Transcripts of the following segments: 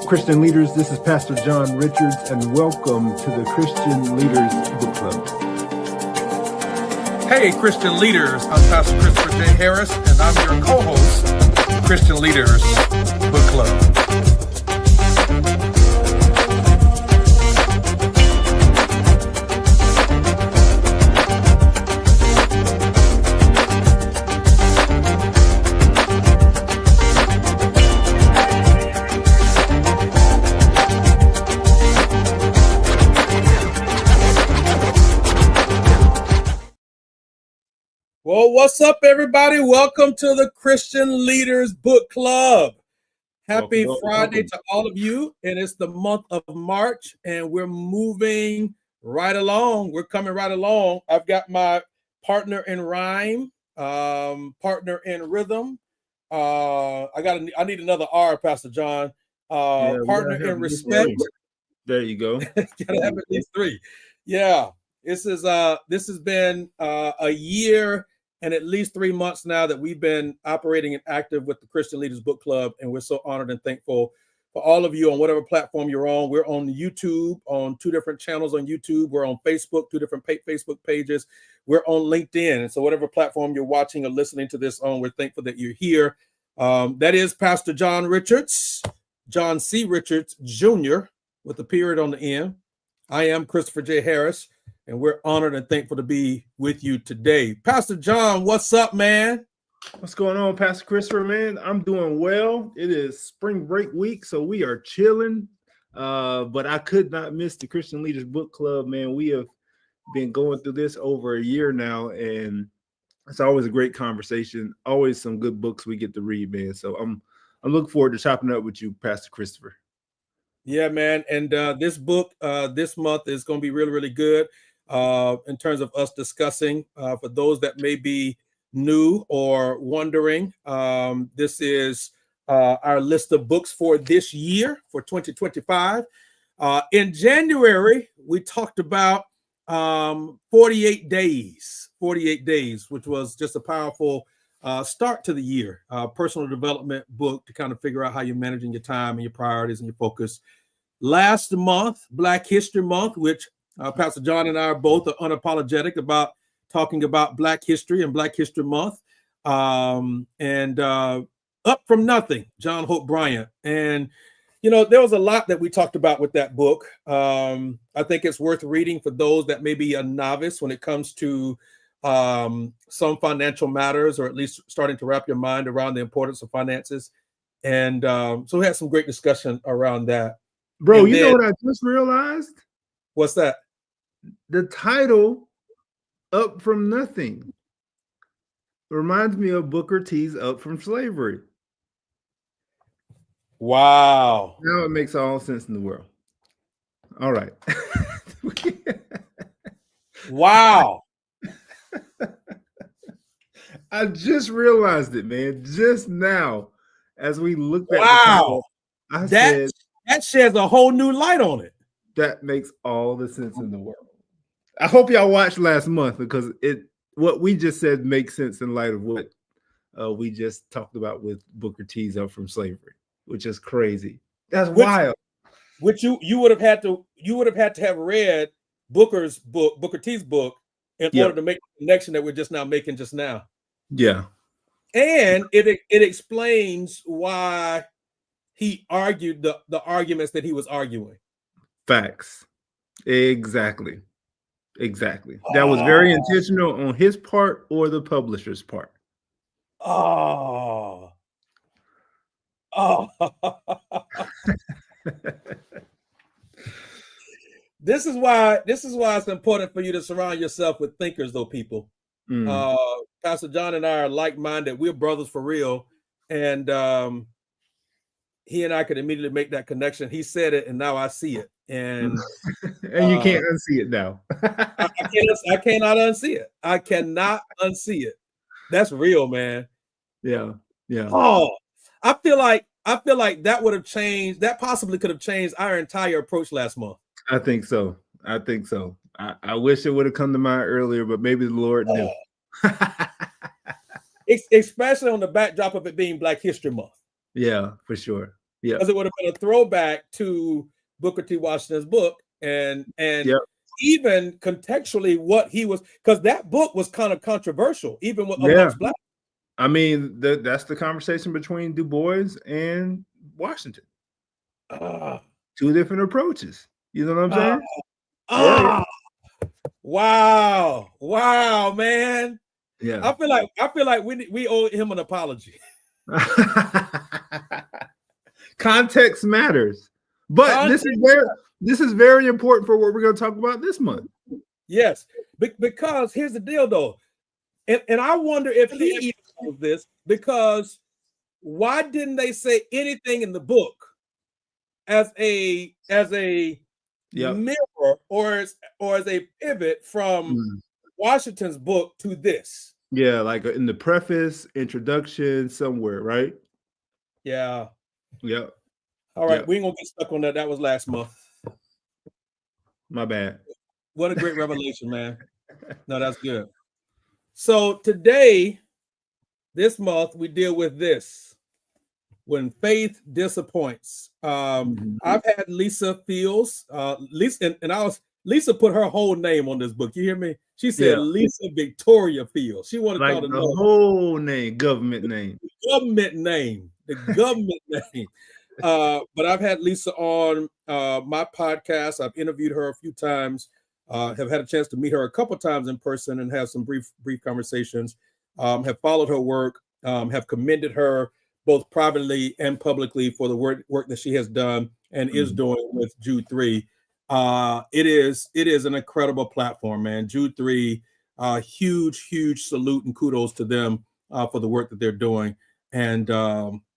Christian leaders, this is Pastor John Richards, and welcome to the Christian Leaders Book Club. Hey, Christian leaders, I'm Pastor Christopher J. Harris, and I'm your co-host of Christian Leaders Book Club. Well, what's up, everybody? Welcome to the Christian Leaders Book Club. Happy Friday to all of you. And it's the month of March, and we're moving right along. We're coming right along. I've got my partner in rhyme, partner in rhythm. I need another R, Pastor John. Partner in respect. There you go. Gotta have at least three. Yeah. This has been a year and at least 3 months now that we've been operating and active with the Christian Leaders Book Club, and we're so honored and thankful for all of you on whatever platform you're on. We're on YouTube, on 2 different channels on YouTube. We're on Facebook, 2 different Facebook pages. We're on LinkedIn, and so whatever platform you're watching or listening to this on, we're thankful that you're here. That is Pastor John Richards, John C. Richards Jr. with a period on the end. I am Christopher J. Harris, and we're honored and thankful to be with you today. Pastor John, what's up, man? What's going on, Pastor Christopher, man? I'm doing well. It is spring break week, so we are chilling. But I could not miss the Christian Leaders Book Club, man. We have been going through this over a year now, and it's always a great conversation. Always some good books we get to read, man. So I'm looking forward to chopping up with you, Pastor Christopher. Yeah, man. And this book this month is going to be really, really good. In terms of us discussing, for those that may be new or wondering, this is our list of books for this year, for 2025. In January, we talked about 48 days, which was just a powerful start to the year, personal development book to kind of figure out how you're managing your time and your priorities and your focus. Last month, Black History Month, which Pastor John and I are both unapologetic about talking about Black history and Black History Month. And Up From Nothing, John Hope Bryant. And, you know, there was a lot that we talked about with that book. I think it's worth reading for those that may be a novice when it comes to some financial matters, or at least starting to wrap your mind around the importance of finances. And so we had some great discussion around that. Bro, and you know what I just realized? What's that? The title, Up From Nothing, reminds me of Booker T's Up From Slavery. Wow. Now it makes all sense in the world. All right. Wow. I just realized it, man. Just now, as we looked at the title, I said that sheds a whole new light on it. That makes all the sense in the world. I hope y'all watched last month, because what we just said makes sense in light of what we just talked about with Booker T's Up From Slavery, which is crazy. That's wild. Which you would have had to have read Booker T's book in order to make the connection that we're just now making just now. Yeah. And it explains why he argued the arguments that he was arguing. Facts. Exactly. That was very intentional on his part or the publisher's part. Oh. This is why it's important for you to surround yourself with thinkers, though, people. Pastor John and I are like-minded. We're brothers for real. And he and I could immediately make that connection. He said it, and now I see it. And you can't unsee it now. I cannot unsee it. I cannot unsee it. That's real, man. Yeah. Oh, I feel like that would have changed. That possibly could have changed our entire approach last month. I think so. I wish it would have come to mind earlier, but maybe the Lord knew. Especially on the backdrop of it being Black History Month. Yeah, for sure. Yeah. Because it would have been a throwback to Booker T. Washington's book, and Yep. even contextually what he was, because that book was kind of controversial, even Yeah. amongst Black. I mean, that's the conversation between Du Bois and Washington. Two different approaches. You know what I'm saying? Wow, man. Yeah. I feel like we owe him an apology. Context matters, but this is very important for what we're going to talk about this month. Yes, because here's the deal, though, and I wonder if he even knows this, because why didn't they say anything in the book as a mirror or as a pivot from Washington's book to this? Yeah, like in the preface, introduction, somewhere, right? Yeah. Yep. All right, we ain't gonna get stuck on that. That was last month. My bad. What a great revelation, man. No, that's good. So today, this month, we deal with this: when faith disappoints. I've had Lisa Fields. Lisa put her whole name on this book. You hear me? She said Lisa Victoria Fields. She wanted like to the know whole name, government name. The government name. But I've had Lisa on my podcast. I've interviewed her a few times. Have had a chance to meet her a couple times in person and have some brief conversations. Have followed her work. Have commended her both privately and publicly for the work that she has done and is doing with Jude 3. It is an incredible platform, man. Jude 3, huge salute and kudos to them for the work that they're doing. And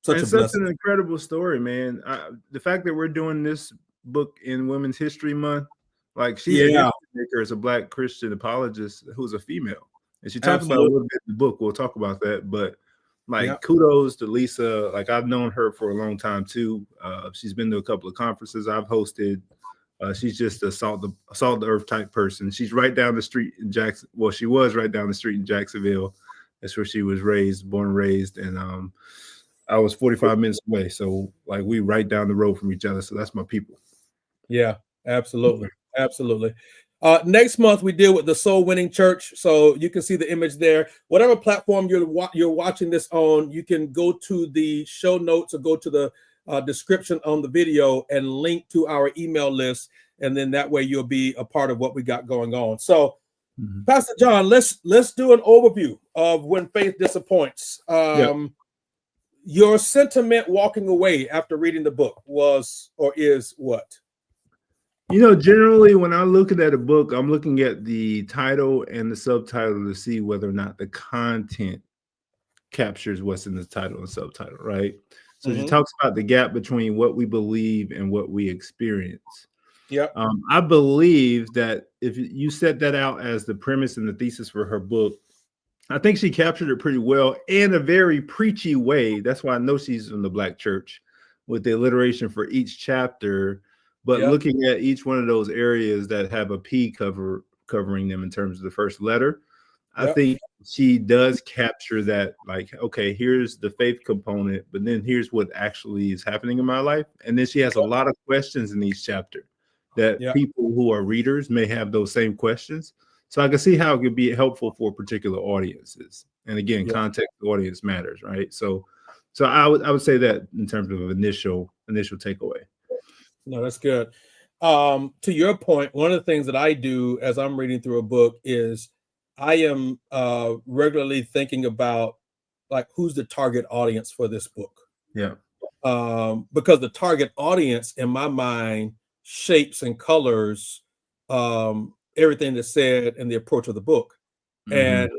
such an incredible story, man. The fact that we're doing this book in Women's History Month, like she's a history maker as a Black Christian apologist who's a female, and she talked about a little bit in the book. We'll talk about that, but kudos to Lisa. Like, I've known her for a long time too. She's been to a couple of conferences I've hosted. She's just a salt the earth type person. She's right down the street in Jackson. Well, she was right down the street in Jacksonville. That's where she was born and raised. And I was 45 minutes away. So like we right down the road from each other. So that's my people. Yeah, absolutely. Absolutely. Next month, we deal with the Soul Winning Church. So you can see the image there. Whatever platform you're watching this on, you can go to the show notes or go to the description on the video and link to our email list. And then that way you'll be a part of what we got going on. So Pastor John, let's do an overview of When Faith Disappoints. Your sentiment walking away after reading the book was or is what? You know, generally when I look at a book, I'm looking at the title and the subtitle to see whether or not the content captures what's in the title and subtitle, right? So she talks about the gap between what we believe and what we experience. I believe that if you set that out as the premise and the thesis for her book, I think she captured it pretty well in a very preachy way. That's why I know she's in the Black church with the alliteration for each chapter, but looking at each one of those areas that have a P covering them in terms of the first letter, I think she does capture that, like, okay, here's the faith component, but then here's what actually is happening in my life. And then she has a lot of questions in each chapter that people who are readers may have those same questions. So I can see how it could be helpful for particular audiences. And again, context audience matters, right? So I would say that in terms of initial takeaway. No, that's good. To your point, one of the things that I do as I'm reading through a book is I am regularly thinking about, like, who's the target audience for this book? Because the target audience in my mind shapes and colors everything that's said in the approach of the book. And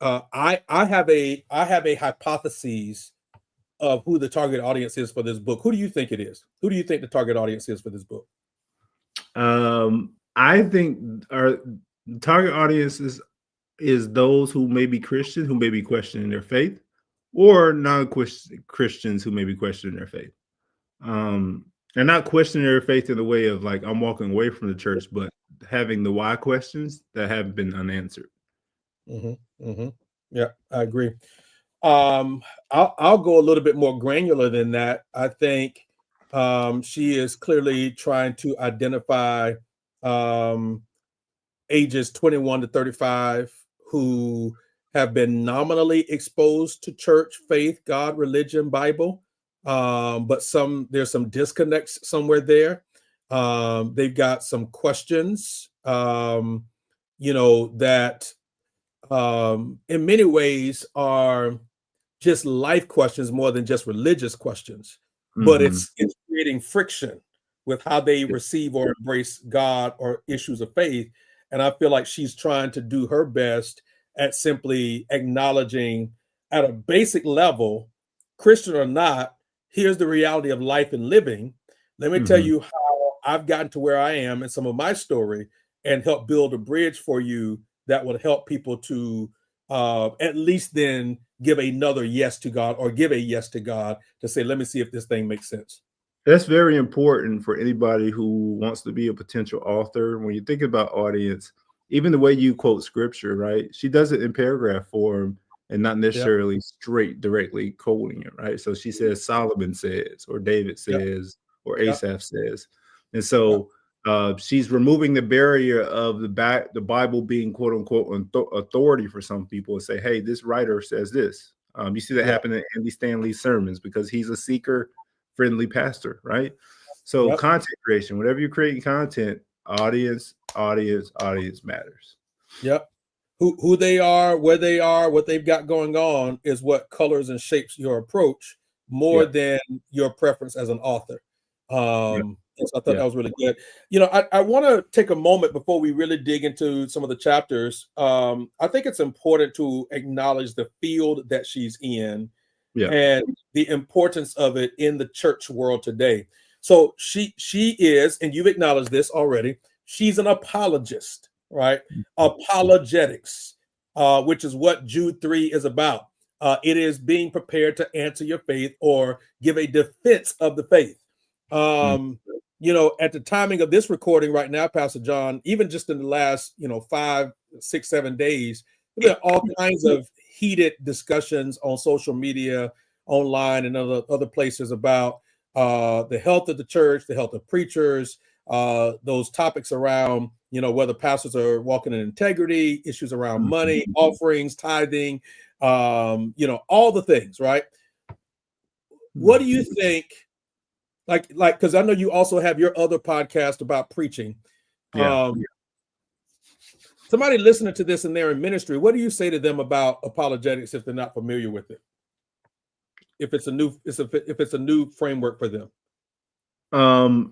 I have a hypothesis of who the target audience is for this book. Who do you think it is? Who do you think the target audience is for this book? I think our target audience is those who may be Christian, who may be questioning their faith, or non-Christians who may be questioning their faith. And not questioning their faith in the way of like, I'm walking away from the church, but having the why questions that haven't been unanswered. Yeah, I agree. I'll go a little bit more granular than that. I think She is clearly trying to identify ages 21 to 35 who have been nominally exposed to church, faith, God, religion, Bible, but there's some disconnects somewhere there. They've got some questions, that in many ways are just life questions more than just religious questions, but it's creating friction with how they receive or embrace God or issues of faith. And I feel like she's trying to do her best at simply acknowledging at a basic level, Christian or not, here's the reality of life and living. Let me tell you how I've gotten to where I am and some of my story, and help build a bridge for you that would help people to at least then give another yes to God, or give a yes to God to say, let me see if this thing makes sense. That's very important for anybody who wants to be a potential author. When you think about audience, even the way you quote scripture, right? She does it in paragraph form and not necessarily straight directly quoting it, right? So she says Solomon says, or David says, or Asaph says. And so she's removing the barrier of the Bible being quote unquote authority for some people, and say, hey, this writer says this. You see that happen in Andy Stanley's sermons, because he's a seeker friendly pastor, right? So content creation, whenever you're creating content, audience matters. Yep. Who they are, where they are, what they've got going on is what colors and shapes your approach more than your preference as an author. So I thought that was really good. I want to take a moment before we really dig into some of the chapters. I think it's important to acknowledge the field that she's in and the importance of it in the church world today. So she is, and you've acknowledged this already, she's an apologist, right? Apologetics, which is what Jude 3 is about. It is being prepared to answer your faith or give a defense of the faith. At the timing of this recording right now, Pastor John, even just in the last, 5, 6, 7 days, there are all kinds of heated discussions on social media, online, and other places about the health of the church, the health of preachers, those topics around, whether pastors are walking in integrity, issues around money, offerings, tithing, all the things, right? What do you think? Like, because I know you also have your other podcast about preaching. Somebody listening to this and they're in ministry, what do you say to them about apologetics if they're not familiar with it? If it's a new framework for them.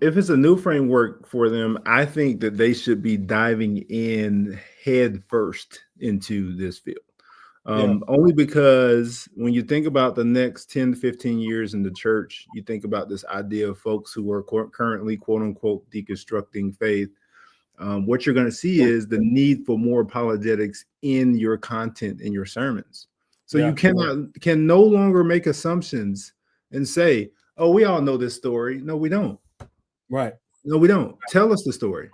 If it's a new framework for them, I think that they should be diving in head first into this field. Only because when you think about the next 10 to 15 years in the church, you think about this idea of folks who are currently, quote unquote, deconstructing faith. What you're going to see is the need for more apologetics in your content, in your sermons. So you can no longer make assumptions and say, oh, we all know this story. No, we don't. Right. No, we don't. Tell us the story.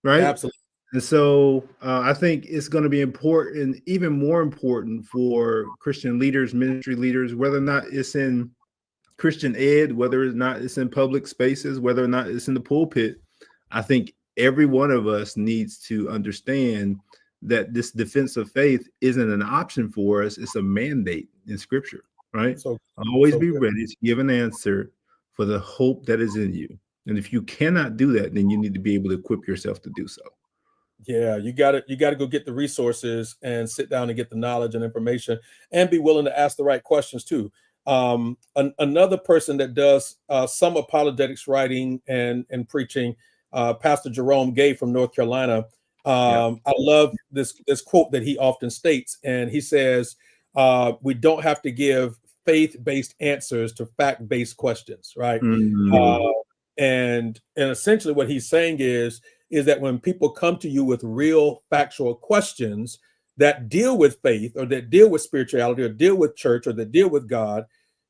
Right. Absolutely. And so I think it's going to be important, even more important for Christian leaders, ministry leaders, whether or not it's in Christian ed, whether or not it's in public spaces, whether or not it's in the pulpit. I think every one of us needs to understand that this defense of faith isn't an option for us. It's a mandate in scripture, right? So always be ready to give an answer for the hope that is in you. And if you cannot do that, then you need to be able to equip yourself to do so. Yeah, you got to go get the resources and sit down and get the knowledge and information, and be willing to ask the right questions too. Another person that does some apologetics writing and preaching, Pastor Jerome Gay from North Carolina. I love this quote that he often states, and he says, we don't have to give faith-based answers to fact-based questions, right? And essentially what he's saying is that when people come to you with real factual questions that deal with faith, or that deal with spirituality, or deal with church, or that deal with God,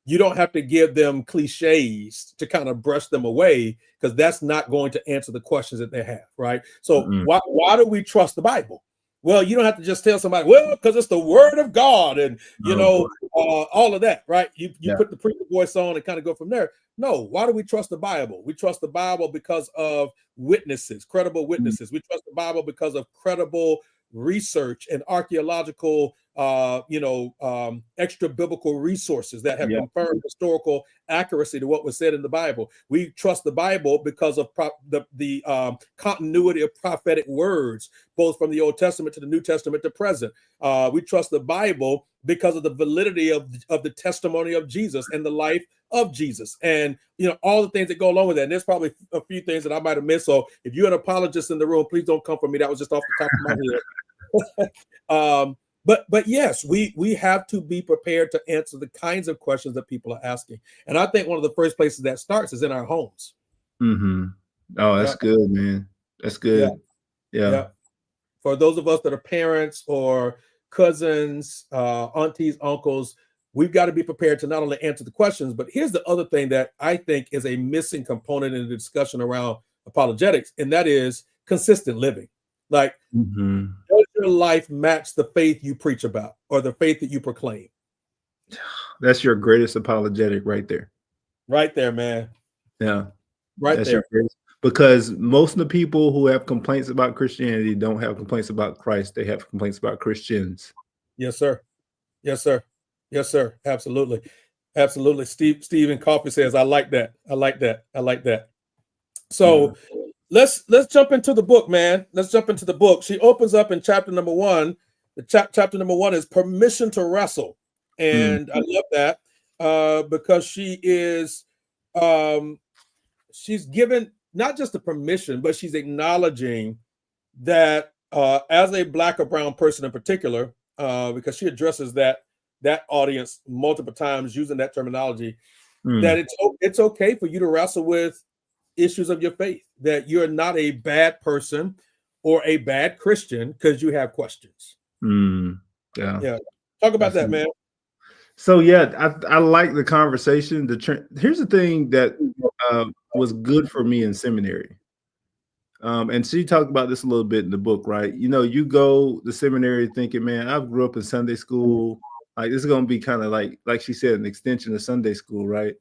you don't have to give them cliches to kind of brush them away, because that's not going to answer the questions that they have, right? So why do we trust the Bible? Well, you don't have to just tell somebody, well, because it's the word of God, and all of that, right? You put the preacher voice on and kind of go from there. No, why do we trust the Bible? We trust the Bible because of witnesses, credible witnesses. We trust the Bible because of credible research and archaeological extra biblical resources that have confirmed historical accuracy to what was said in the Bible. We trust the Bible because of the continuity of prophetic words, both from the Old Testament to the New Testament to present. We trust the Bible because of the validity of the testimony of Jesus and the life of Jesus, and all the things that go along with that. And there's probably a few things that I might have missed. So if you're an apologist in the room, please don't come for me. That was just off the top of my head. But yes, we have to be prepared to answer the kinds of questions that people are asking. And I think one of the first places that starts is in our homes. Mm-hmm. Oh, that's good, man. That's good. Yeah. For those of us that are parents or cousins, aunties, uncles, we've got to be prepared to not only answer the questions, but here's the other thing that I think is a missing component in the discussion around apologetics, and that is consistent living. Like, does your life match the faith you preach about or the faith that you proclaim? That's your greatest apologetic right there. Right there, man. Yeah. Right there. Because most of the people who have complaints about Christianity don't have complaints about Christ. They have complaints about Christians. Yes, sir. Yes, sir. Yes, sir. Absolutely. Absolutely. Stephen Coffey says, I like that. I like that. I like that. So let's jump into the book, man. Let's jump into the book. She opens up in chapter number 1. The chapter number 1 is permission to wrestle. And I love that because she is she's given not just the permission, but she's acknowledging that as a Black or brown person in particular, because she addresses that audience multiple times using that terminology, that it's okay for you to wrestle with issues of your faith, that you're not a bad person or a bad Christian because you have questions. Yeah. Talk about that, man. So I like the conversation. Here's the thing that was good for me in seminary. And she talked about this a little bit in the book, right? You go to seminary thinking, man, I grew up in Sunday school. Like, this is going to be kind of like she said, an extension of Sunday school, right?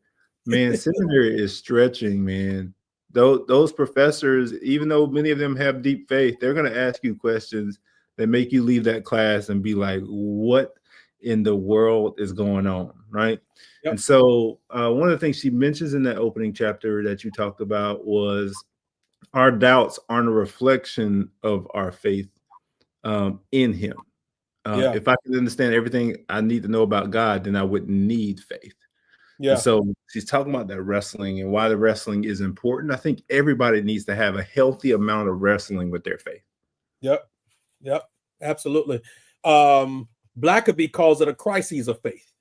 Man, seminary is stretching, man. Those professors, even though many of them have deep faith, they're going to ask you questions that make you leave that class and be like, what in the world is going on, right? And so one of the things she mentions in that opening chapter that you talked about was our doubts aren't a reflection of our faith in him. If I could understand everything I need to know about God, then I wouldn't need faith. And so she's talking about that wrestling and why the wrestling is important. I think everybody needs to have a healthy amount of wrestling with their faith. Yep. Absolutely. Blackaby calls it a crisis of faith,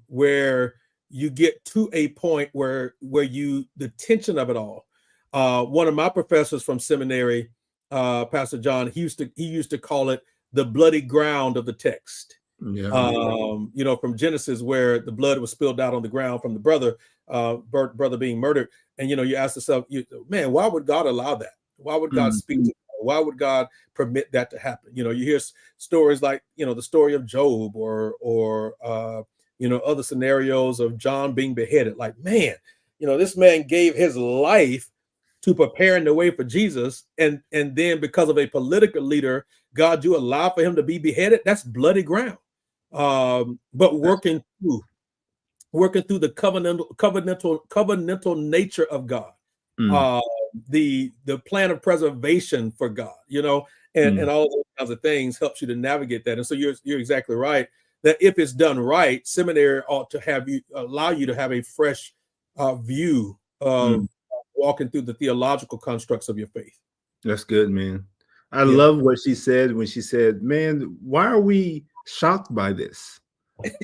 where you get to a point where the tension of it all. One of my professors from seminary, Pastor John, he used to call it the bloody ground of the text. From Genesis, where the blood was spilled out on the ground from the brother being murdered. And, you ask yourself, man, why would God allow that? Why would God speak to that? Why would God permit that to happen? You hear stories like, the story of Job or other scenarios of John being beheaded. Like, man, this man gave his life to preparing the way for Jesus. And then because of a political leader, God, you allow for him to be beheaded. That's bloody ground. But working through the covenantal nature of God, the plan of preservation for God, and all those kinds of things helps you to navigate that. And so you're exactly right that if it's done right, seminary ought to allow you to have a fresh view of walking through the theological constructs of your faith. That's good, man. I love what she said when she said, man, why are we shocked by this?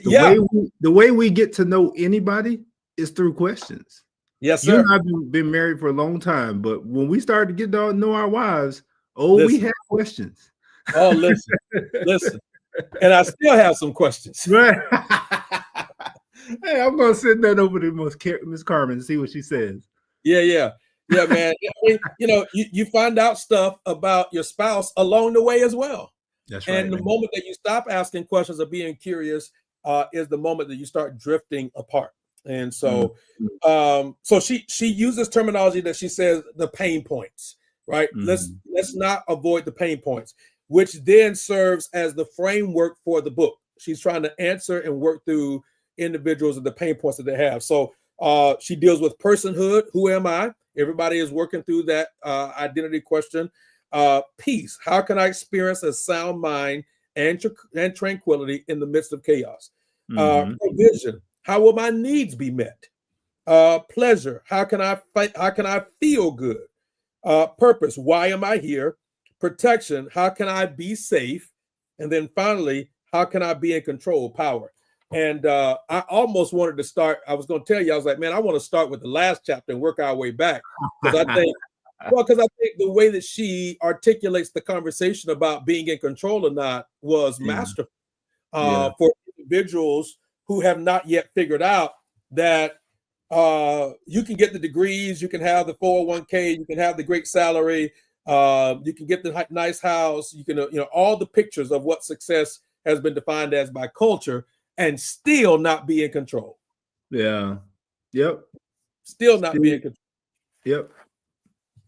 The way we get to know anybody is through questions. Yes, sir. You and I have been married for a long time, but when we started to get to know our wives, we had questions. Oh, listen. And I still have some questions. Right. Hey, I'm going to send that over to Miss Carmen and see what she says. Yeah. Yeah, man. You find out stuff about your spouse along the way as well. That's right, And the man. moment that you stop asking questions or being curious is the moment that you start drifting apart. And so, so she uses terminology that she says the pain points, right? Let's not avoid the pain points, which then serves as the framework for the book. She's trying to answer and work through individuals and the pain points that they have. So she deals with personhood. Who am I? Everybody is working through that identity question. Peace. How can I experience a sound mind and tranquility in the midst of chaos? Provision. How will my needs be met? Pleasure. How can I fight? How can I feel good? Purpose. Why am I here? Protection. How can I be safe? And then finally, how can I be in control? Power. And I almost wanted to start. I was going to tell you, I was like, man, I want to start with the last chapter and work our way back, because I think, the way that she articulates the conversation about being in control or not was masterful for individuals who have not yet figured out that you can get the degrees, you can have the 401k, you can have the great salary, you can get the nice house, you can, all the pictures of what success has been defined as by culture, and still not be in control. Yeah. Yep. Still not be in control. Yep.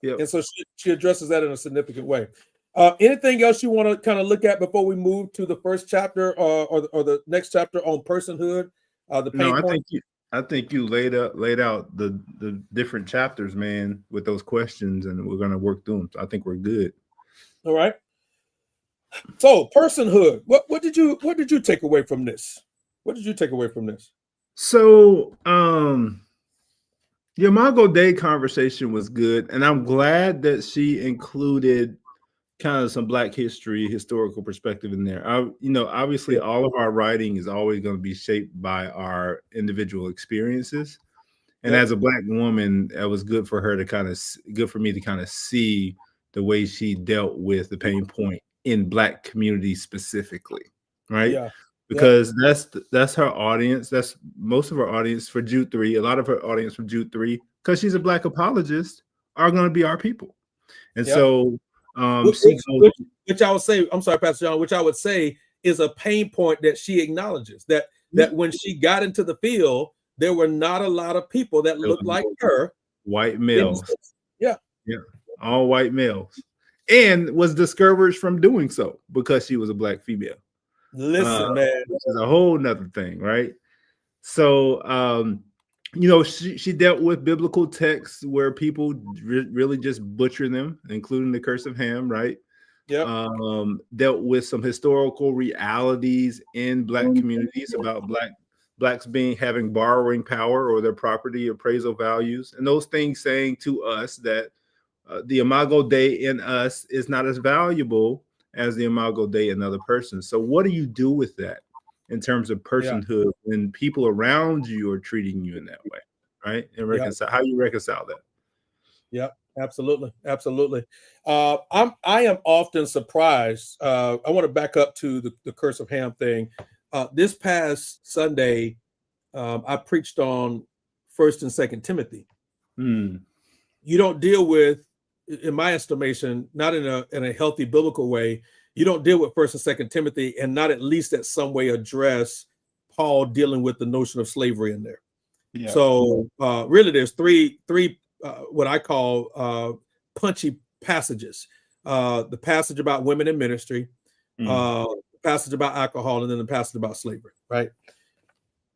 Yep. And so she addresses that in a significant way. Anything else you want to kind of look at before we move to the first chapter or the next chapter on personhood? I think you laid out the different chapters, man, with those questions, and we're going to work through them. So I think we're good. All right. So personhood. What did you take away from this? What did you take away from this? So the Imago Dei conversation was good, and I'm glad that she included kind of some Black history, historical perspective in there. Obviously, all of our writing is always going to be shaped by our individual experiences. And as a Black woman, it was good for me to kind of see the way she dealt with the pain point in Black communities specifically, right? Yeah. Because that's her audience. That's most of her audience for Jude 3. A lot of her audience for Jude 3, because she's a Black apologist, are going to be our people. And so which I would say, I'm sorry, Pastor John, which I would say is a pain point that she acknowledges, that when she got into the field, there were not a lot of people that looked like her. White males. Yeah. All white males. And was discouraged from doing so because she was a Black female. Listen, man, which is a whole nother thing, right? So she dealt with biblical texts where people really just butcher them, including the Curse of Ham, right? Dealt with some historical realities in Black communities about Blacks having borrowing power or their property appraisal values, and those things saying to us that the Imago Dei in us is not as valuable as the Imago Dei in other persons. So what do you do with that in terms of personhood when people around you are treating you in that way, right? And how you reconcile that? Yeah, absolutely. I am often surprised. I want to back up to the Curse of Ham thing. This past Sunday, I preached on 1st and 2nd Timothy. You don't deal with, in my estimation, not in a healthy biblical way, you don't deal with 1st and 2nd Timothy and not at least at some way address Paul dealing with the notion of slavery in there. Yeah. So really, there's three what I call punchy passages. The passage about women in ministry, the passage about alcohol, and then the passage about slavery, right?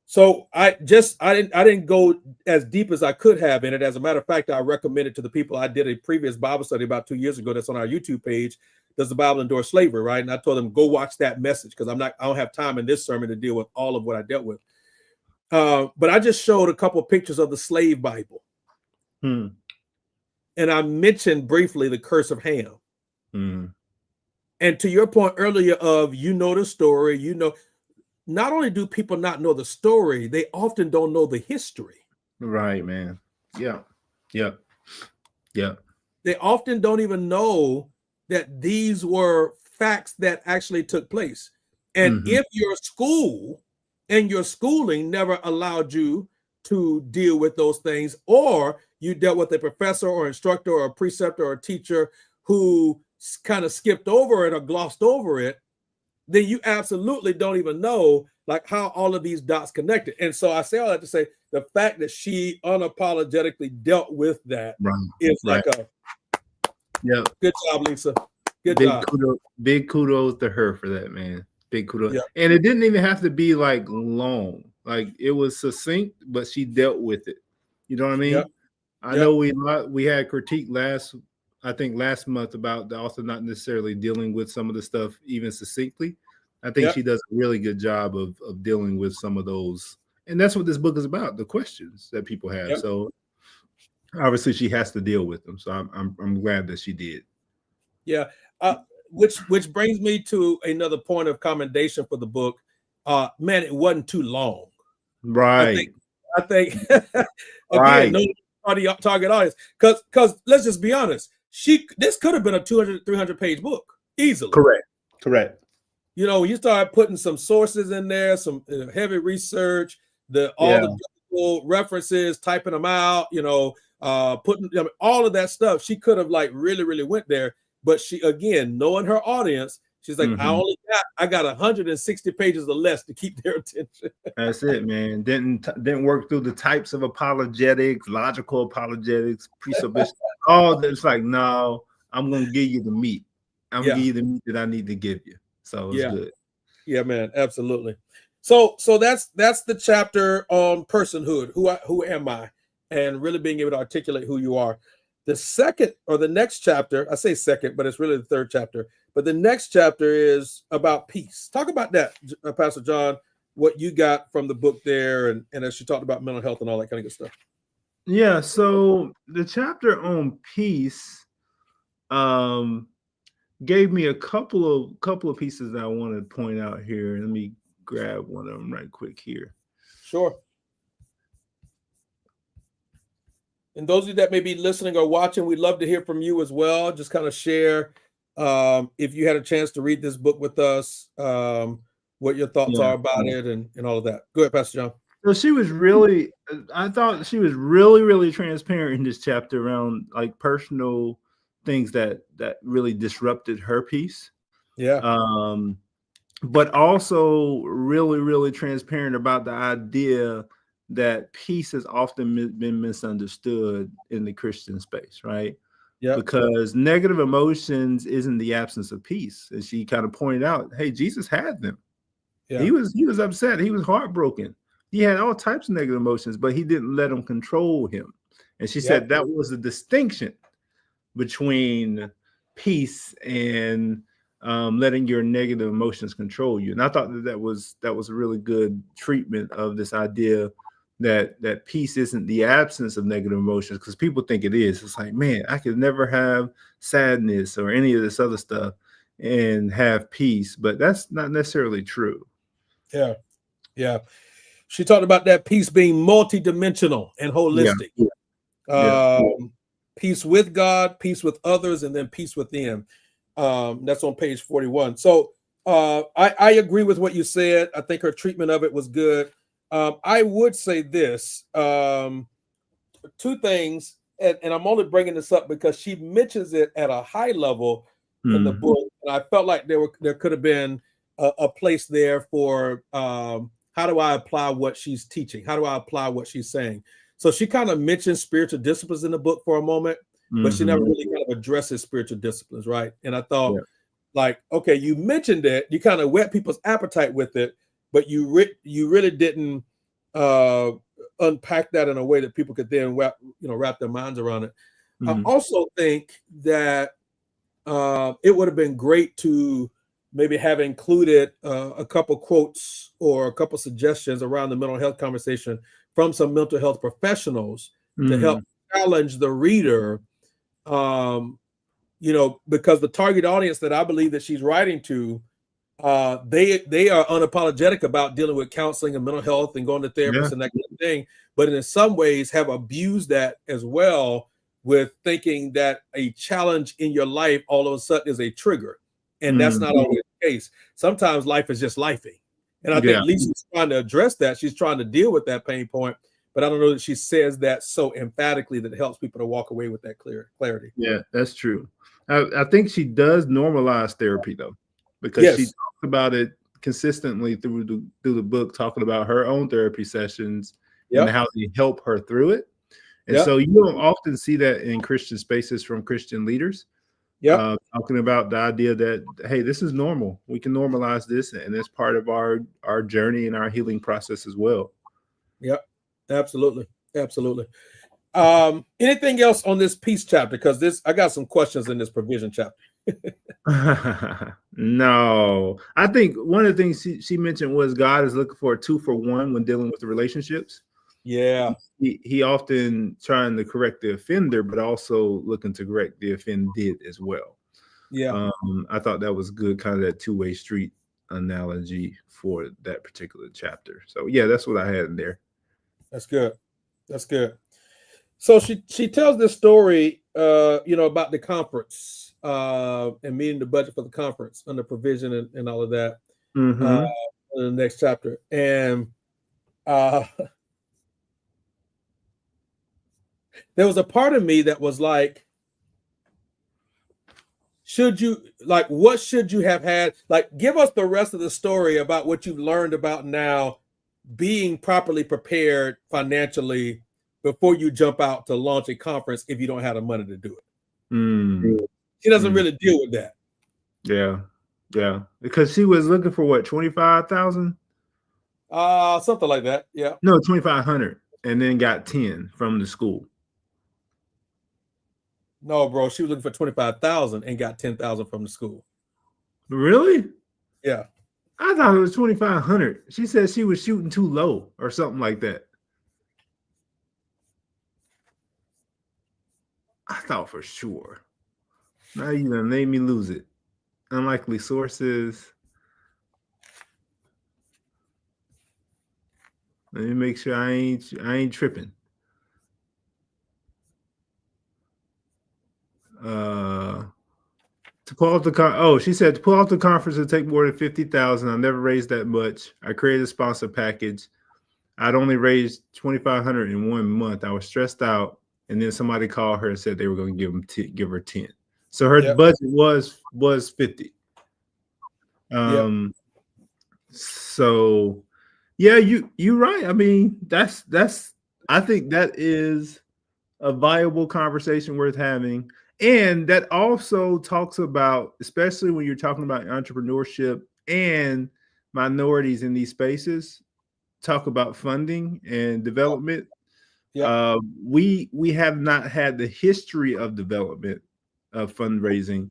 So I didn't go as deep as I could have in it. As a matter of fact, I recommended to the people, I did a previous Bible study about 2 years ago that's on our YouTube page. Does the Bible endorse slavery, right? And I told them, go watch that message, because I don't have time in this sermon to deal with all of what I dealt with. But I just showed a couple of pictures of the slave Bible. And I mentioned briefly the Curse of Ham. And to your point earlier of, the story, not only do people not know the story, they often don't know the history. Right, man. Yeah. They often don't even know that these were facts that actually took place. And if your school and your schooling never allowed you to deal with those things, or you dealt with a professor or instructor or a preceptor or a teacher who kind of skipped over it or glossed over it, then you absolutely don't even know like how all of these dots connected. And so I say all that to say the fact that she unapologetically dealt with that is like a good job, Lisa. Good job. Big kudos to her for that, man. Big kudos. And it didn't even have to be like long. Like it was succinct, but she dealt with it. You know what I mean? I know we had critique last month about the author not necessarily dealing with some of the stuff even succinctly. I think she does a really good job of dealing with some of those. And that's what this book is about, the questions that people have. So obviously she has to deal with them. So I'm glad that she did. Yeah. Which brings me to another point of commendation for the book. Man, it wasn't too long. Right. I think again, no target audience. Because let's just be honest, this could have been a 200-300 page book easily. Correct. You know, you start putting some sources in there, some heavy research, all the biblical references, typing them out, you know, putting all of that stuff. She could have like really, really went there. But she, again, knowing her audience, she's like, I got 160 pages or less to keep their attention. That's it, man. Didn't work through the types of apologetics, logical apologetics, presupposition. All that. It's like, no, I'm gonna give you the meat. I'm gonna give you the meat that I need to give you. So it's good. Yeah, man, absolutely. So that's the chapter on personhood. Who am I? And really being able to articulate who you are. The second or the next chapter, I say second, but it's really the third chapter. But the next chapter is about peace. Talk about that, Pastor John, what you got from the book there. And as you talked about mental health and all that kind of good stuff. Yeah. So the chapter on peace gave me a couple of pieces that I want to point out here. Let me grab one of them right quick here. Sure. And those of you that may be listening or watching, we'd love to hear from you as well. Just kind of share if you had a chance to read this book with us, what your thoughts are about it and all of that. Go ahead, Pastor John. So I thought she was really, really transparent in this chapter around like personal things that really disrupted her peace. But also really, really transparent about the idea that peace has often been misunderstood in the Christian space, right? Because negative emotions isn't the absence of peace. And she kind of pointed out, hey, Jesus had them. He was upset. He was heartbroken. He had all types of negative emotions, but he didn't let them control him. And she said that was the distinction between peace and letting your negative emotions control you. And I thought that was a really good treatment of this idea that peace isn't the absence of negative emotions, because people think it is. It's like, man, I could never have sadness or any of this other stuff and have peace, but that's not necessarily true. Yeah. She talked about that peace being multidimensional and holistic. Peace with God, peace with others, and then peace within. That's on page 41. So I agree with what you said. I think her treatment of it was good. I would say this, two things, and I'm only bringing this up because she mentions it at a high level in the book, and I felt like there could have been a place there for how do I apply what she's teaching? How do I apply what she's saying? So she kind of mentions spiritual disciplines in the book for a moment, but she never really kind of addresses spiritual disciplines, right? And I thought, like, okay, you mentioned it, you kind of whet people's appetite with it, but you really didn't unpack that in a way that people could then wrap their minds around it. I also think that it would have been great to maybe have included a couple quotes or a couple suggestions around the mental health conversation from some mental health professionals to help challenge the reader, because the target audience that I believe that she's writing to, they are unapologetic about dealing with counseling and mental health and going to therapists and that kind of thing, but in some ways have abused that as well, with thinking that a challenge in your life all of a sudden is a trigger. And that's not always the case. Sometimes life is just lifing. And I think Lisa's trying to address that. She's trying to deal with that pain point, but I don't know that she says that so emphatically that it helps people to walk away with that clarity. Yeah, that's true. I think she does normalize therapy though, because she Yes. talks about it consistently through the book, talking about her own therapy sessions and Yep. how they help her through it. And Yep. so you don't often see that in Christian spaces from Christian leaders. Yep. Talking about the idea that, hey, this is normal. We can normalize this, and it's part of our journey and our healing process as well. Yep. Absolutely. Absolutely. Anything else on this peace chapter? Because I got some questions in this provision chapter. No, I think one of the things she mentioned was God is looking for a 2-for-1 when dealing with the relationships. Yeah. He often trying to correct the offender, but also looking to correct the offended as well. Yeah. I thought that was good, kind of that two-way street analogy for that particular chapter. So yeah, that's what I had in there. That's good. That's good. So she tells this story, about the conference and meeting the budget for the conference under provision and all of that in the next chapter. And there was a part of me that was like, what should you have had? Like, give us the rest of the story about what you've learned about now being properly prepared financially before you jump out to launch a conference if you don't have the money to do it. She doesn't really deal with that. Yeah. Because she was looking for what, 25,000? Something like that. Yeah. No, 2,500, and then got 10 from the school. No, bro, she was looking for 25,000 and got 10,000 from the school. Really? Yeah. I thought it was 2,500. She said she was shooting too low or something like that. I thought for sure. Now you done made me lose it. Unlikely sources. Let me make sure I ain't tripping. To pull off the she said to pull off the conference would take more than 50,000. I never raised that much. I created a sponsor package. I'd only raised 2,500 in 1 month. I was stressed out, and then somebody called her and said they were going to give her 10. So her budget was 50. So yeah, you're right. I mean, that's I think that is a viable conversation worth having. And that also talks about, especially when you're talking about entrepreneurship and minorities in these spaces, talk about funding and development. We have not had the history of development of fundraising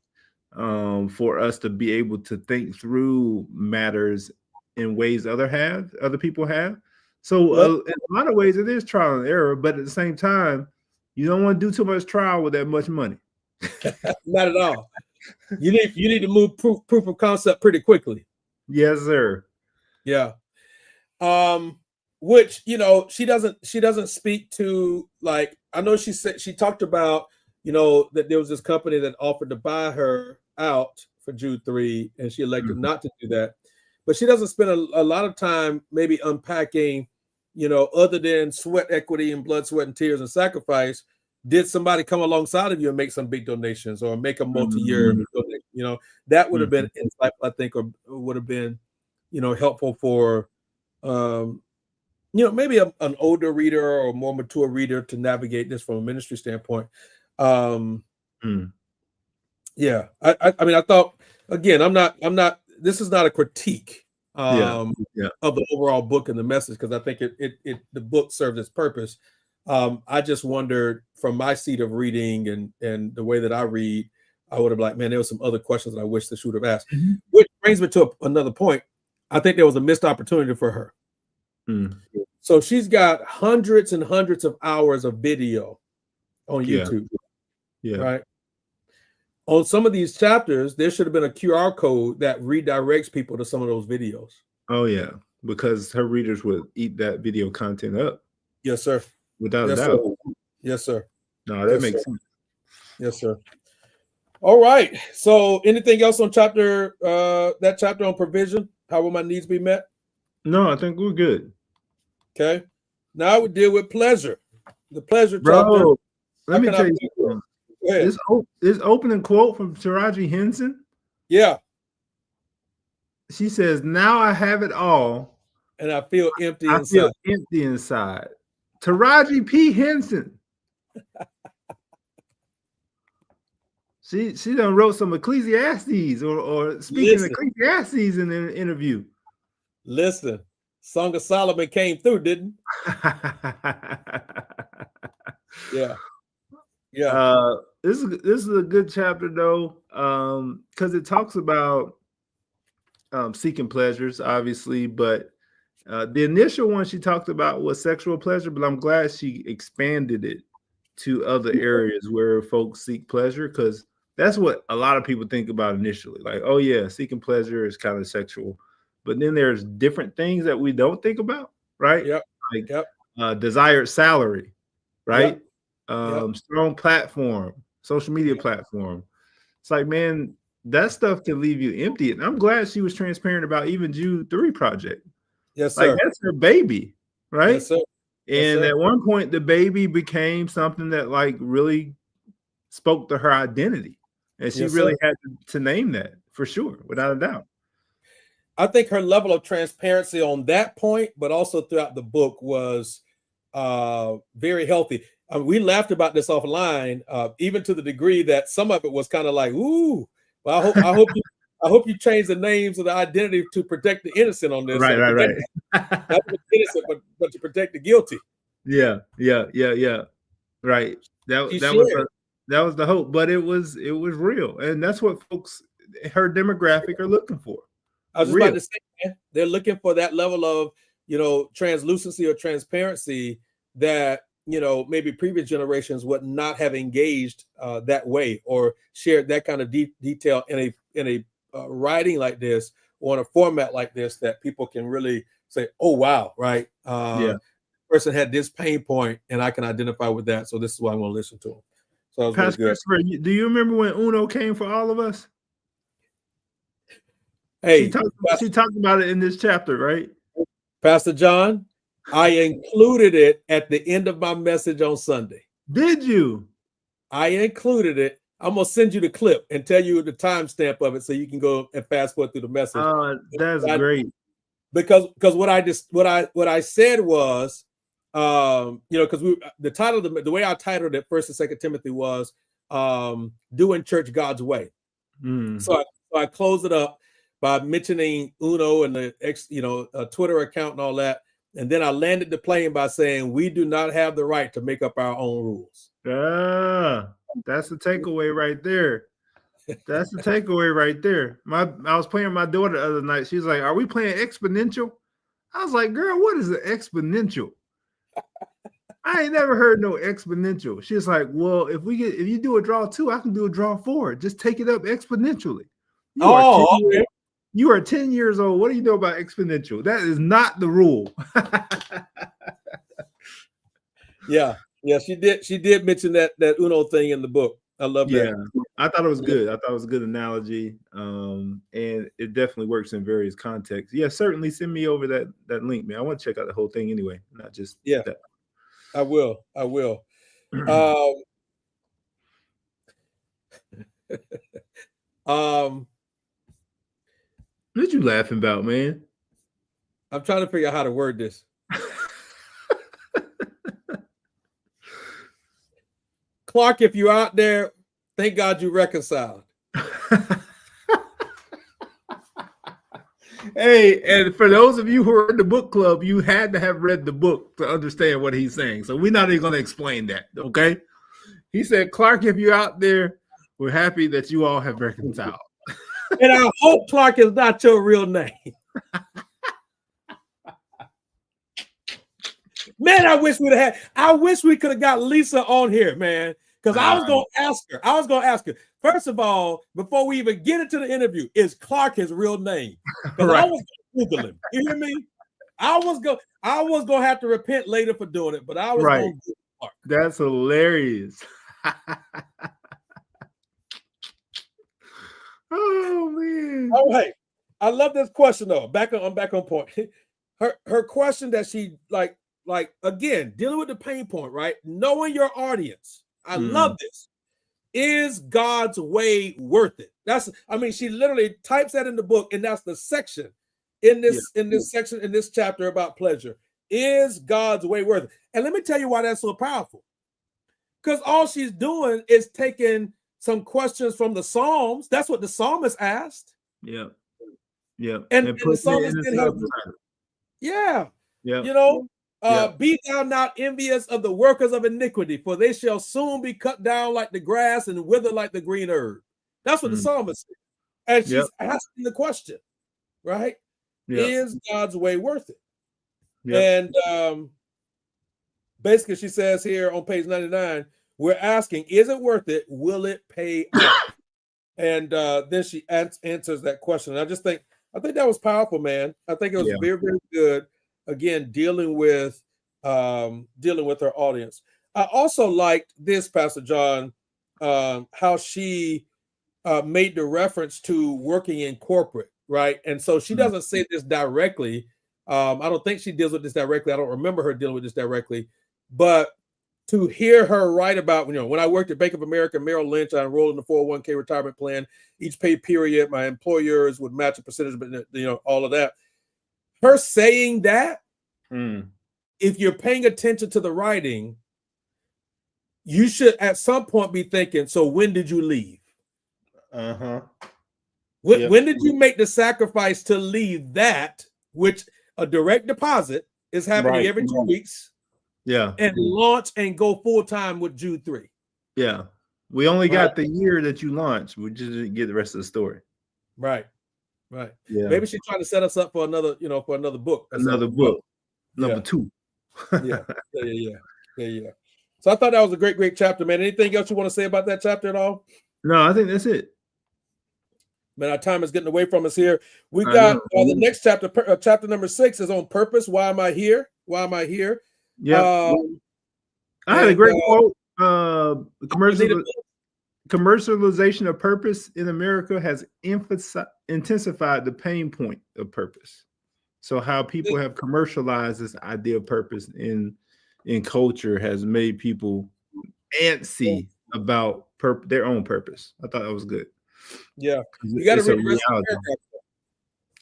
for us to be able to think through matters in ways other people have. So in a lot of ways, it is trial and error, but at the same time, you don't want to do too much trial with that much money. Not at all. You need to move proof of concept pretty quickly. Yes, sir. Yeah. Which she doesn't speak to, like, I know she talked about that there was this company that offered to buy her out for Jude 3, and she elected not to do that. But she doesn't spend a lot of time maybe unpacking, other than sweat equity and blood, sweat, and tears and sacrifice. Did somebody come alongside of you and make some big donations or make a multi-year donation? That would have been insightful, I think, or would have been, helpful for, maybe an older reader or more mature reader to navigate this from a ministry standpoint. Yeah, I mean, I thought, again, I'm not. This is not a critique of the overall book and the message, because I think the book serves its purpose. I just wondered, from my seat of reading and the way that I read, I would have like, man, there were some other questions that I wish that she would have asked. Which brings me to another point. I think there was a missed opportunity for her. So she's got hundreds and hundreds of hours of video on YouTube. Right. On some of these chapters, there should have been a QR code that redirects people to some of those videos. Oh yeah, because her readers would eat that video content up. Yes, sir. Without a doubt. Yes, sir. No, that makes sense. Yes, sir. All right. So anything else on that chapter on provision? How will my needs be met? No, I think we're good. Okay. Now we deal with pleasure. The pleasure chapter. Bro, let How me can I tell you be something. Go ahead. This opening quote from Taraji Henson, Yeah. she says, "Now I have it all. And I feel empty I inside. feel empty inside." Taraji P. Henson. She done wrote some Ecclesiastes or speaking Listen. Ecclesiastes in an interview. Listen, Song of Solomon came through, didn't? Yeah. Yeah. This is a good chapter though, because it talks about seeking pleasures, obviously, but the initial one she talked about was sexual pleasure, but I'm glad she expanded it to other areas where folks seek pleasure, because that's what a lot of people think about initially. Like, oh yeah, seeking pleasure is kind of sexual, but then there's different things that we don't think about, right? Yep. Like Yep. desired salary, right? Yep. Strong platform, social media platform. It's like, man, that stuff can leave you empty. And I'm glad she was transparent about even Jude 3 project. Yes, Like, sir. that's her baby, right? Yes, sir. Yes, And sir. at one point, the baby became something that like really spoke to her identity. And she Yes, really sir. had to name that for sure, without a doubt. I think her level of transparency on that point, but also throughout the book, was very healthy. We laughed about this offline, even to the degree that some of it was kind of like, "Ooh, well, I hope you change the names of the identity to protect the innocent on this, Right. not the innocent, but to protect the guilty." Yeah. Right. That was the hope, but it was real, and that's what folks, her demographic, are looking for. I was just about to say, man, they're looking for that level of, translucency or transparency that, maybe previous generations would not have engaged that way or shared that kind of detail in a writing like this or in a format like this, that people can really say, oh, wow, right? Person had this pain point and I can identify with that. So this is why I'm going to listen to them. So that was Pastor really good. Christopher, do you remember when Uno came for all of us? Hey, she talked about it in this chapter, right? Pastor John, I included it at the end of my message on Sunday. Did you? I included it. I'm gonna send you the clip and tell you the timestamp of it so you can go and fast forward through the message. That's great. Because what I said was, because the title, the way I titled it, 1st and 2nd Timothy, was doing church God's way. So I closed it up by mentioning Uno and the Twitter account and all that. And then I landed the plane by saying, we do not have the right to make up our own rules. That's the takeaway right there. That's the takeaway right there. I was playing with my daughter the other night. She's like, are we playing exponential? I was like, girl, what is an exponential? I ain't never heard no exponential. She's like, well, if you do a draw 2, I can do a draw 4. Just take it up exponentially. You are 10 years old. What do you know about exponential? That is not the rule. Yeah, she did mention that Uno thing in the book. I love that. Yeah, I thought it was good. I thought it was a good analogy. And it definitely works in various contexts. Yeah, certainly send me over that link, man. I want to check out the whole thing anyway, not just that. I will. What you laughing about, man? I'm trying to figure out how to word this. Clark, if you're out there, thank God you reconciled. Hey, and for those of you who are in the book club, you had to have read the book to understand what he's saying. So we're not even going to explain that, okay? He said, Clark, if you're out there, we're happy that you all have reconciled. And I hope Clark is not your real name. Man, I wish we could have got Lisa on here, man. Because I was going to ask her. First of all, before we even get into the interview, is Clark his real name? Because I was going to Google him. You hear me? I was going to have to repent later for doing it, but I was going to Google Clark. That's hilarious. Oh man! All right, I love this question though. I'm back on point. Her question that she like again, dealing with the pain point, right? Knowing your audience. I love this. Is God's way worth it? She literally types that in the book, and that's the section in this chapter about pleasure. Is God's way worth it? And let me tell you why that's so powerful. Because all she's doing is taking some questions from the Psalms. That's what the psalmist asked. Yeah. And the psalmist did have, be thou not envious of the workers of iniquity, for they shall soon be cut down like the grass and wither like the green herb. That's what the psalmist said. And she's asking the question, right? Is God's way worth it? And basically, she says here on page 99, we're asking, is it worth it? Will it pay off? And then she answers that question. And I think that was powerful, man. I think it was very, very good. Again, dealing with her audience. I also liked this, Pastor John, how she made the reference to working in corporate, right? And so she doesn't say this directly. I don't think she deals with this directly. I don't remember her dealing with this directly, but to hear her write about, when I worked at Bank of America, Merrill Lynch, I enrolled in the 401k retirement plan. Each pay period, my employers would match a percentage, but all of that. Her saying that, if you're paying attention to the writing, you should at some point be thinking, so when did you leave? When did you make the sacrifice to leave that, which a direct deposit is happening every 2 weeks? And launch and go full time with Jude 3. We only got the year that you launched. We just didn't get the rest of the story. Right. Maybe she's trying to set us up for another, for another book. Another book. Number 2. Yeah. So I thought that was a great, great chapter, man. Anything else you want to say about that chapter at all? No, I think that's it. Man, our time is getting away from us here. We got the next chapter, chapter number 6 is on purpose. Why am I here? Yeah. I had a great quote. Commercialization of purpose in America has intensified the pain point of purpose. So how people have commercialized this idea of purpose in culture has made people antsy about their own purpose. I thought that was good. Yeah. You got to read the rest of the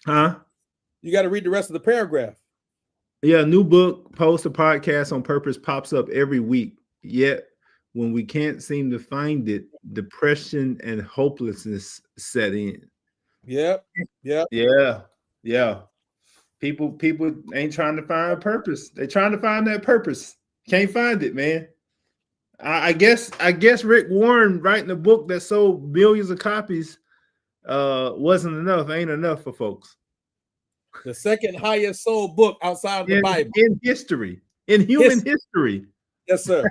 paragraph. You got to read the rest of the paragraph. Yeah, new book, post, a podcast on purpose pops up every week. Yet when we can't seem to find it, depression and hopelessness set in. Yeah. People ain't trying to find purpose. They're trying to find that purpose. Can't find it, man. I guess Rick Warren writing a book that sold millions of copies wasn't enough. Ain't enough for folks. The second highest sold book outside of the Bible in history, in human history. Yes, sir.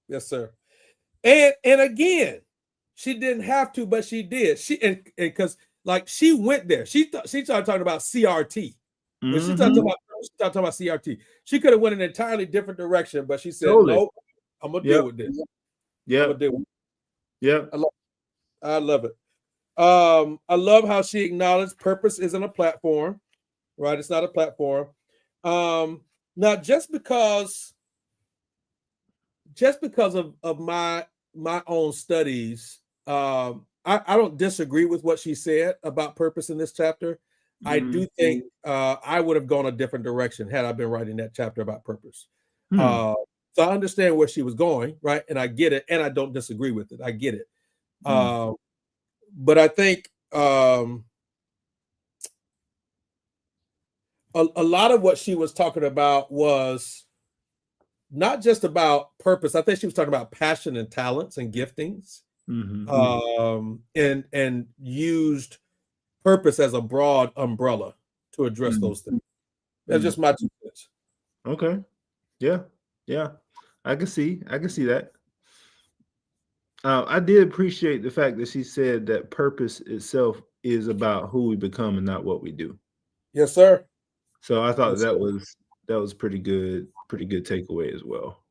Yes, sir. And again, she didn't have to, but she did. She because she went there. She started talking about CRT. When she started talking about CRT. She could have went in an entirely different direction, but she said, "Nope, I'm gonna deal with this." Yeah. I love it. I love how she acknowledged purpose isn't a platform, right? It's not a platform. Now, just because of my own studies, I don't disagree with what she said about purpose in this chapter. I do think I would have gone a different direction had I been writing that chapter about purpose. So I understand where she was going, right? And I get it, and I don't disagree with it. I get it. But I think a lot of what she was talking about was not just about purpose. I think she was talking about passion and talents and giftings, and used purpose as a broad umbrella to address those things. That's just my 2 cents. Okay. Yeah. I can see that. I did appreciate the fact that she said that purpose itself is about who we become and not what we do. Yes, sir. So I thought that was pretty good takeaway as well.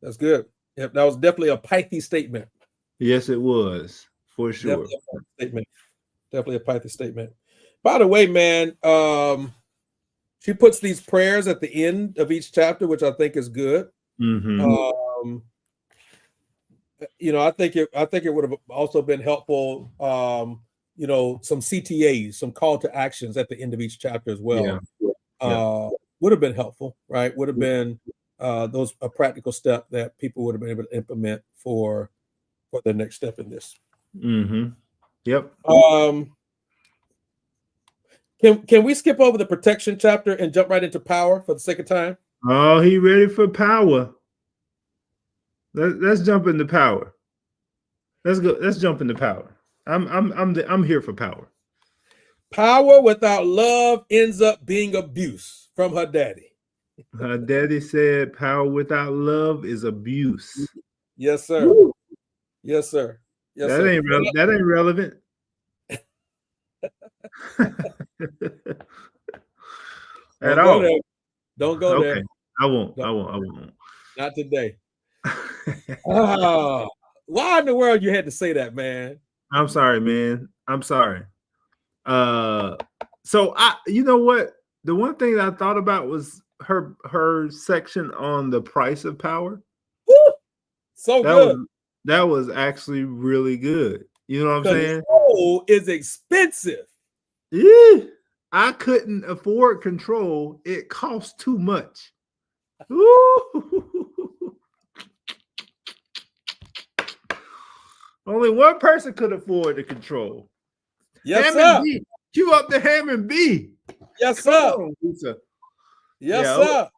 That's good. Yep, that was definitely a pithy statement. Yes, it was, for sure. Definitely a pithy statement. By the way, man, she puts these prayers at the end of each chapter, which I think is good. Mm-hmm. You know, I think it would have also been helpful. You know, some CTAs, some call to actions at the end of each chapter as well. Would have been helpful, right? Would have been those a practical step that people would have been able to implement for the next step in this. Mm-hmm. Yep. Can we skip over the protection chapter and jump right into power for the sake of time? Oh, he ready for power. Let's jump into power. Let's go. Let's jump into power. I'm here for power. Power without love ends up being abuse from her daddy. Her daddy said, "Power without love is abuse." Yes, sir. Woo. Yes, sir. Yes, that sir. Ain't relevant. At all. There. Don't go okay. there. I won't. Not today. Why in the world you had to say that, man? I'm sorry, man. I'm sorry. So you know what? The one thing that I thought about was her section on the price of power. Woo! So good. That was actually really good. You know what I'm saying? Control is expensive. Yeah. I couldn't afford control. It costs too much. Only one person could afford the control. Yes, sir. Cue up the Hammond B. Yes, sir. Lisa. Yes, sir.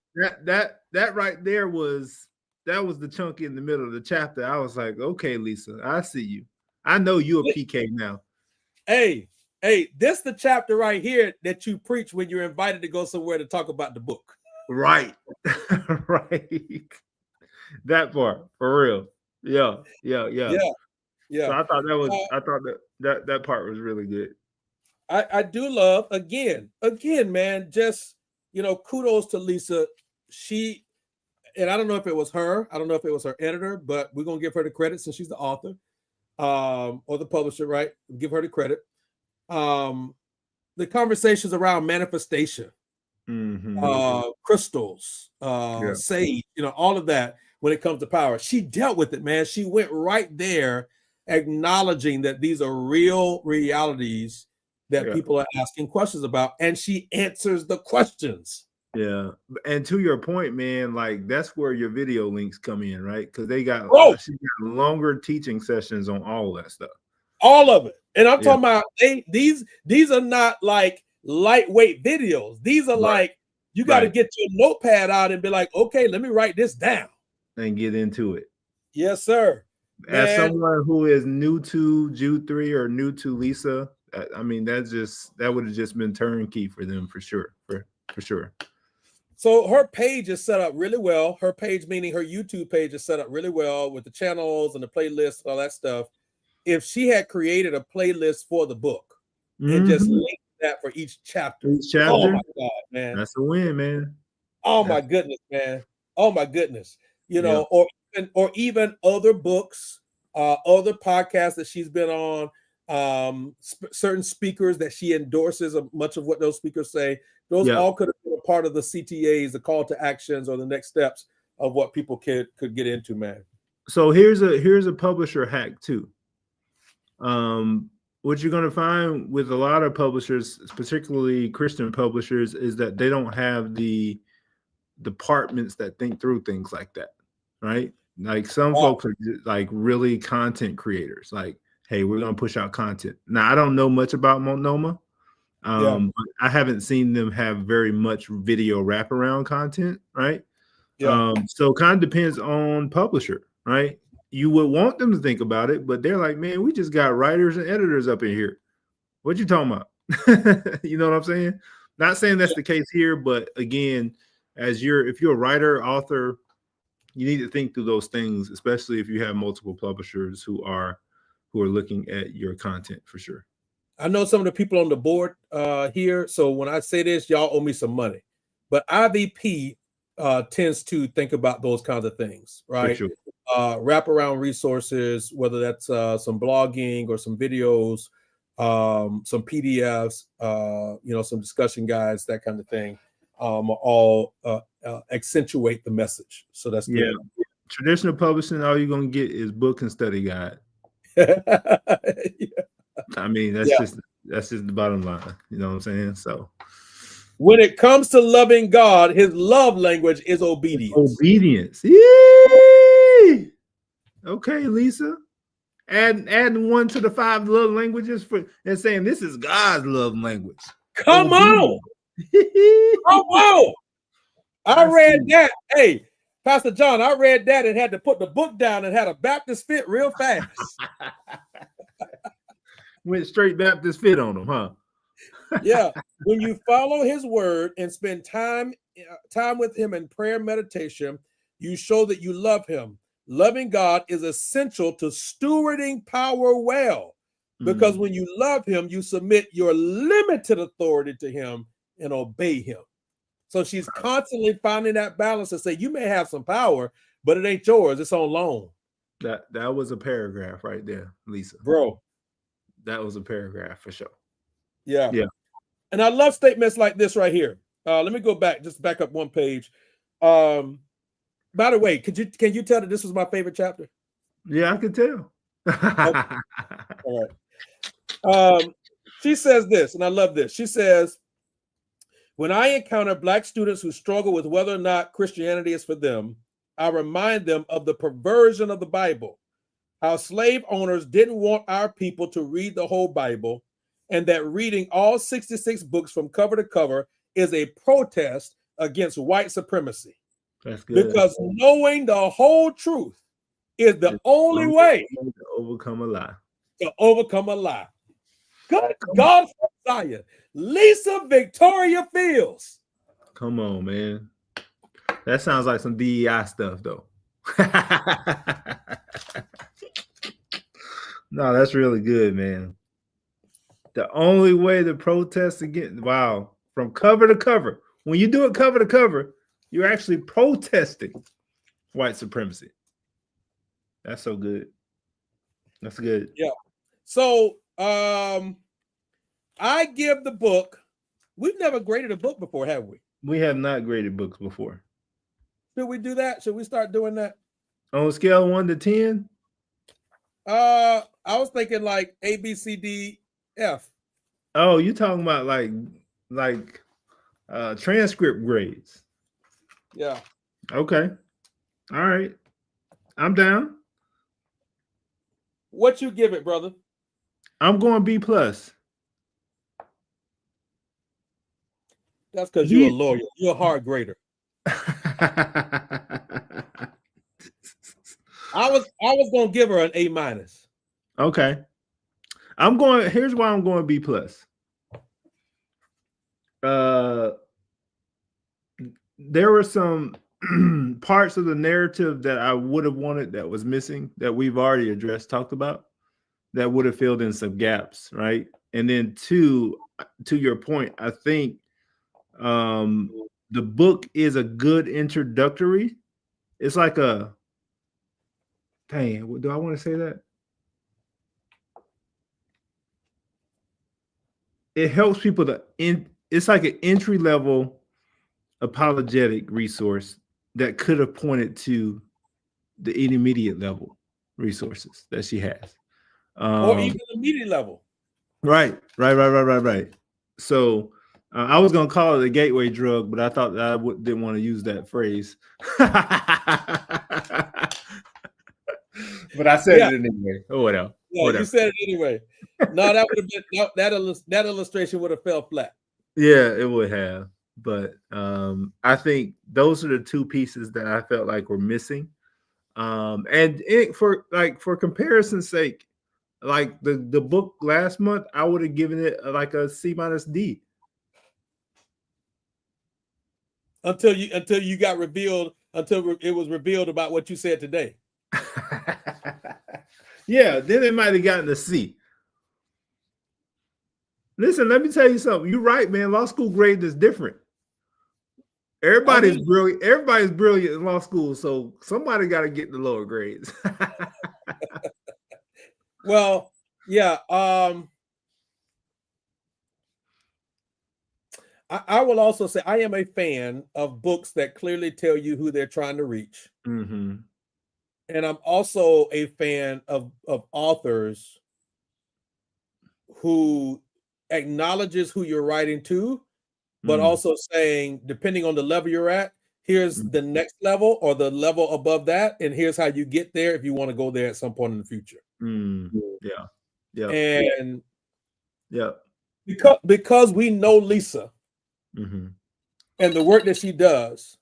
That right there was the chunk in the middle of the chapter. I was like, okay, Lisa, I see you. I know you're a PK now. Hey, this the chapter right here that you preach when you're invited to go somewhere to talk about the book. Right. Right. That part, for real. Yeah. So I thought that part was really good. I do love again, man, just, you know, kudos to Lisa. And I don't know if it was her, I don't know if it was her editor, but we're going to give her the credit since she's the author or the publisher, right? Give her the credit. The conversations around manifestation, crystals, sage, you know, all of that when it comes to power. She dealt with it, man. She went right there acknowledging that these are real realities that people are asking questions about, and she answers the questions. Yeah. And to your point, man, like that's where your video links come in, right? Because she got longer teaching sessions on all that stuff. All of it. And I'm talking about these are not like lightweight videos. These are like you got to get your notepad out and be like, okay, let me write this down and get into it. Yes, sir. As someone who is new to Jude 3 or new to Lisa, I mean, that would have just been turnkey for them for sure. For sure. So her page is set up really well. Her page, meaning her YouTube page, is set up really well with the channels and the playlists, all that stuff. If she had created a playlist for the book and just linked that for each chapter. Oh my God, man. That's a win, man. Oh my goodness, man. Oh my goodness. You know, or even other books, other podcasts that she's been on, certain speakers that she endorses, much of what those speakers say. Those all could have been a part of the CTAs, the call to actions, or the next steps of what people could get into, man. So here's a publisher hack too. What you're going to find with a lot of publishers, particularly Christian publishers, is that they don't have the departments that think through things like that, right? Like some folks are like really content creators. Like, hey, we're going to push out content. Now, I don't know much about Monoma. But I haven't seen them have very much video wraparound content, right? So kind of depends on publisher, right? You would want them to think about it, but they're like, man, we just got writers and editors up in here. What you talking about? You know what I'm saying? Not saying that's the case here, but again, if you're a writer, author, you need to think through those things, especially if you have multiple publishers who are looking at your content for sure. I know some of the people on the board here, so when I say this, y'all owe me some money. But IVP tends to think about those kinds of things, right? Sure. Wraparound resources, whether that's some blogging or some videos, some PDFs, some discussion guides, that kind of thing. all accentuate the message. So that's Yeah. good. Traditional publishing, all you're gonna get is book and study guide. Yeah. I mean, that's just the bottom line. You know what I'm saying? So when it comes to loving God, his love language is obedience. Obedience. Yee! Okay, Lisa. Adding one to the 5 love languages and saying this is God's love language. Come on. Come on. I read that. Hey, Pastor John, I read that and had to put the book down and had a Baptist fit real fast. Went straight Baptist fit on them, huh? Yeah. When you follow his word and spend time with him in prayer meditation, you show that you love him. Loving God is essential to stewarding power well, because when you love him, you submit your limited authority to him and obey him. So she's constantly finding that balance to say, you may have some power, but it ain't yours. It's on loan. That was a paragraph right there, Lisa. Bro. That was a paragraph for sure. Yeah. Yeah. And I love statements like this right here. Let me go back, just back up one page. By the way, can you tell that this was my favorite chapter? Yeah, I could tell. Okay. All right. She says this, and I love this. She says, when I encounter Black students who struggle with whether or not Christianity is for them, I remind them of the perversion of the Bible, how slave owners didn't want our people to read the whole Bible, and that reading all 66 books from cover to cover is a protest against white supremacy. That's good. Because knowing the whole truth is the only way to overcome a lie. To overcome a lie. Good God from Zion. Lisa Victoria Fields. Come on, man. That sounds like some DEI stuff, though. No, that's really good, man. The only way to protest against, wow, from cover to cover. When you do it cover to cover, you're actually protesting white supremacy. That's so good. That's good. Yeah. So I give the book. We've never graded a book before, have we? We have not graded books before. Should we do that? Should we start doing that? On a scale of 1 to 10? I was thinking like A, B, C, D, F. Oh, you talking about like transcript grades? Yeah. Okay. All right. I'm down. What you give it, brother? I'm going B plus. That's because you're a lawyer. You're a hard grader. I was gonna give her an A minus. Okay. Here's why I'm going B plus. There were some parts of the narrative that I would have wanted that was missing, that we've already talked about, that would have filled in some gaps, right? And then to your point, I think the book is a good introductory. It's like do I want to say that? It helps people it's like an entry level apologetic resource that could have pointed to the intermediate level resources that she has. Or even immediate level. Right. So I was going to call it a gateway drug, but I thought that I didn't want to use that phrase. But I said it anyway. Oh, whatever. Yeah, whatever. You said it anyway. No, that would have been that illustration would have fell flat. Yeah, it would have. But I think those are the two pieces that I felt like were missing. For comparison's sake, like the book last month, I would have given it like a C minus D. Until you got revealed, until it was revealed about what you said today. Yeah, then it might have gotten a C. Listen, let me tell you something. You're right, man. Law school grade is different. Everybody's brilliant. Everybody's brilliant in law school, so somebody got to get the lower grades. Well, yeah. I will also say I am a fan of books that clearly tell you who they're trying to reach. Mm-hmm. And I'm also a fan of authors who acknowledges who you're writing to, but also saying, depending on the level you're at, here's the next level or the level above that, and here's how you get there if you want to go there at some point in the future. Yeah. Yeah. And Yeah. because we know Lisa Mm-hmm. and the work that she does,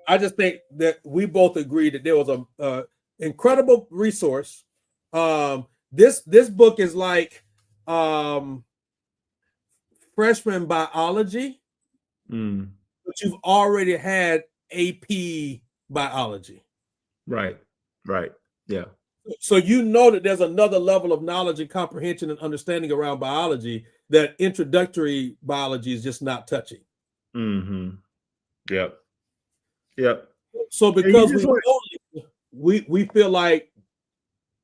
I just think that we both agree that there was a incredible resource. This book is like freshman biology, but you've already had AP biology. Right. Yeah. So you know that there's another level of knowledge and comprehension and understanding around biology that introductory biology is just not touching. Yep. Yep. So because we feel like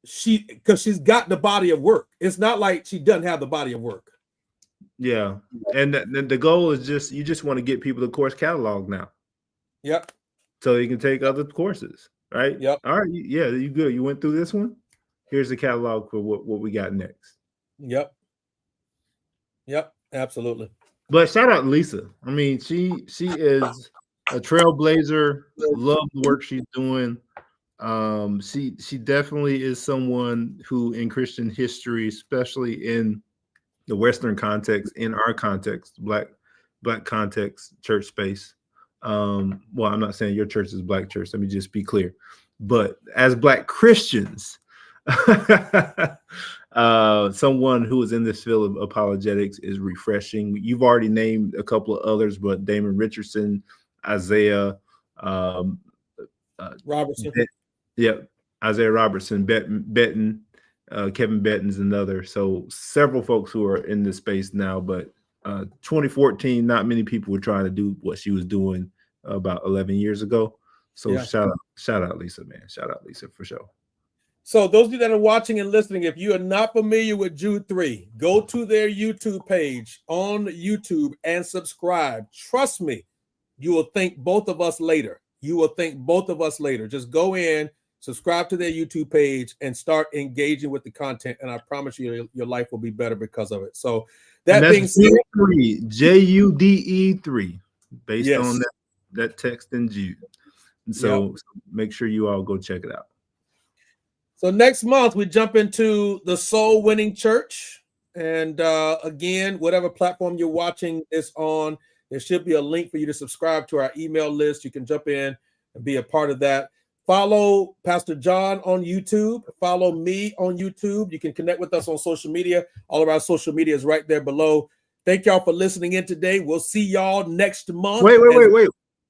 because she's got the body of work. It's not like she doesn't have the body of work. Yeah. And the goal is you just want to get people the course catalog now. Yep. So you can take other courses, right? Yep. All right. Yeah, you good. You went through this one. Here's the catalog for what we got next. Yep. Absolutely. But shout out Lisa. I mean, she is a trailblazer. Love the work she's doing. She definitely is someone who in Christian history, especially in the Western context, in our context, black context, church space. Well, I'm not saying your church is black church. Let me just be clear. But as black Christians, someone who is in this field of apologetics is refreshing. You've already named a couple of others, but Damon Richardson, Isaiah Robertson. Isaiah Robertson, Benton, Kevin Benton's another. So several folks who are in this space now, but 2014, not many people were trying to do what she was doing about 11 years ago. So shout out Lisa, man. Shout out Lisa for sure. So those of you that are watching and listening, if you are not familiar with Jude 3, go to their YouTube page on YouTube and subscribe. Trust me, you will thank both of us later. Just go in, subscribe to their YouTube page, and start engaging with the content. And I promise you, your life will be better because of it. So that being said, JUDE3, based on that text in Jude. And so make sure you all go check it out. So next month, we jump into the Soul Winning Church. And again, whatever platform you're watching this on, there should be a link for you to subscribe to our email list. You can jump in and be a part of that. Follow Pastor John on YouTube. Follow me on YouTube. You can connect with us on social media. All of our social media is right there below. Thank y'all for listening in today. We'll see y'all next month. Wait.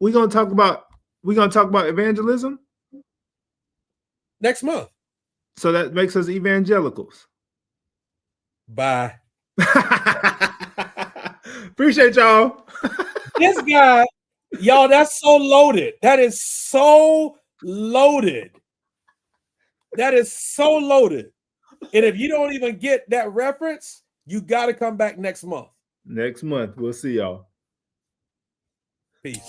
We're gonna talk about evangelism next month. So that makes us evangelicals. Bye. Appreciate y'all. This guy, y'all, that's so loaded. That is so loaded. And if you don't even get that reference, you got to come back next month. Next month. We'll see y'all. Peace.